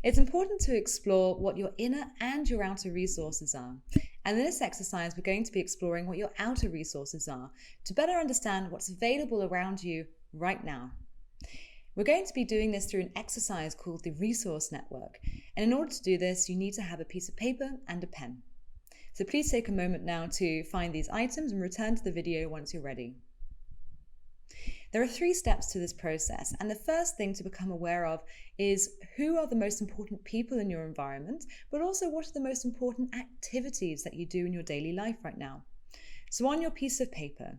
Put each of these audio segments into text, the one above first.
It's important to explore what your inner and your outer resources are. And in this exercise, we're going to be exploring what your outer resources are to better understand what's available around you right now. We're going to be doing this through an exercise called the Resource Network. And in order to do this, you need to have a piece of paper and a pen. So please take a moment now to find these items and return to the video once you're ready. There are 3 steps to this process, and the first thing to become aware of is who are the most important people in your environment, but also what are the most important activities that you do in your daily life right now. So on your piece of paper,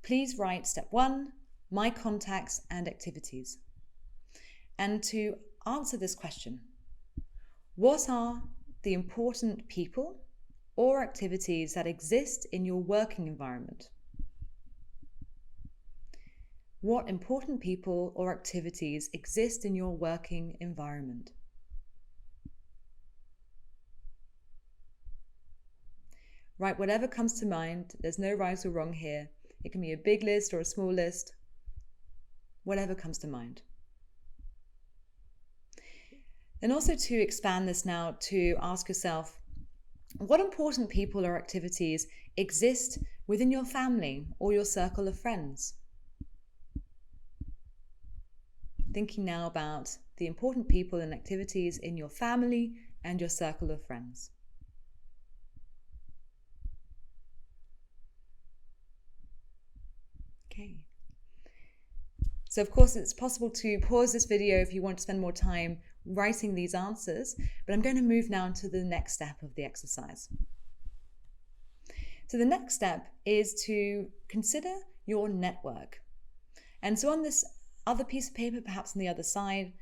please write step 1, my contacts and activities. And to answer this question, what are the important people or activities that exist in your working environment? What important people or activities exist in your working environment? Write whatever comes to mind. There's no right or wrong here. It can be a big list or a small list. Whatever comes to mind. And also to expand this now to ask yourself, what important people or activities exist within your family or your circle of friends? Thinking now about the important people and activities in your family and your circle of friends. Okay. So of course it's possible to pause this video if you want to spend more time writing these answers, but I'm going to move now to the next step of the exercise. So the next step is to consider your network. And so on this other piece of paper, perhaps on the other side,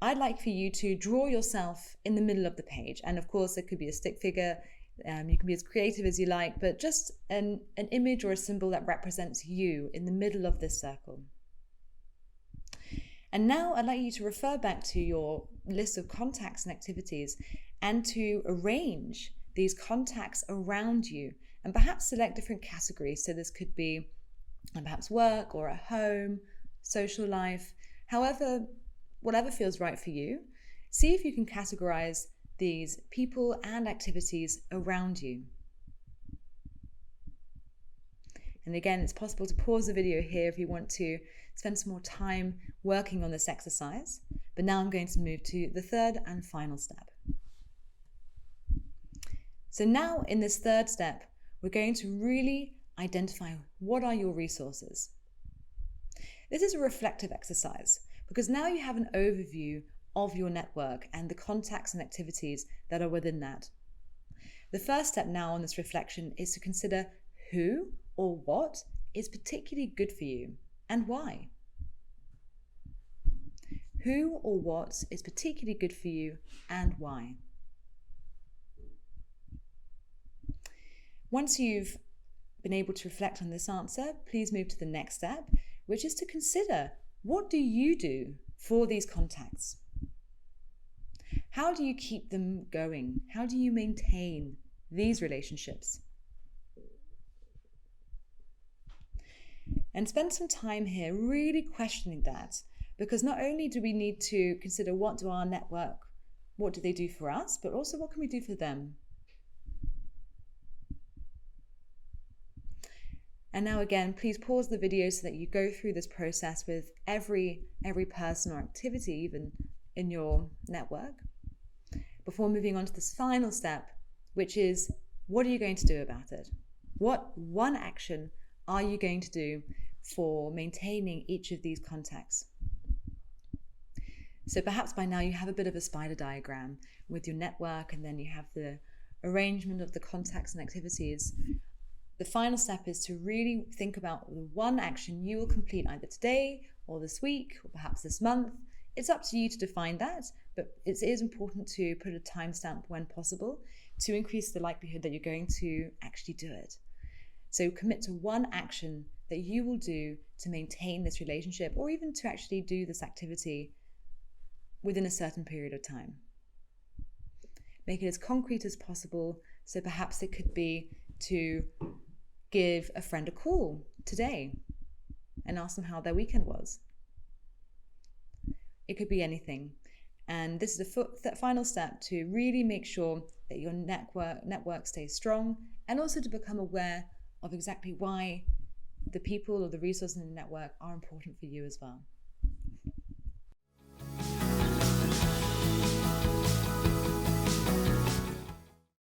I'd like for you to draw yourself in the middle of the page. And of course, it could be a stick figure. You can be as creative as you like, but just an image or a symbol that represents you in the middle of this circle. And now I'd like you to refer back to your list of contacts and activities and to arrange these contacts around you and perhaps select different categories. So this could be perhaps work or at home, social life, whatever feels right for you. See if you can categorize these people and activities around you. And again, it's possible to pause the video here if you want to spend some more time working on this exercise. But now I'm going to move to the third and final step. So now in this third step, we're going to really identify what are your resources. This is a reflective exercise because now you have an overview of your network and the contacts and activities that are within that. The first step now on this reflection is to consider who or what is particularly good for you and why. Who or what is particularly good for you and why? Once you've been able to reflect on this answer, please move to the next step, which is to consider, what do you do for these contacts? How do you keep them going? How do you maintain these relationships? And spend some time here really questioning that, because not only do we need to consider what do our network, what do they do for us, but also what can we do for them? And now again, please pause the video so that you go through this process with every person or activity, even in your network, before moving on to this final step, which is, what are you going to do about it? What one action are you going to do for maintaining each of these contacts? So perhaps by now you have a bit of a spider diagram with your network, and then you have the arrangement of the contacts and activities. The final step is to really think about the one action you will complete either today or this week or perhaps this month. It's up to you to define that, but it is important to put a timestamp when possible to increase the likelihood that you're going to actually do it. So commit to one action that you will do to maintain this relationship, or even to actually do this activity within a certain period of time. Make it as concrete as possible. So perhaps it could be to give a friend a call today and ask them how their weekend was. It could be anything. And this is the final step to really make sure that your network stays strong, and also to become aware of exactly why the people or the resources in the network are important for you as well.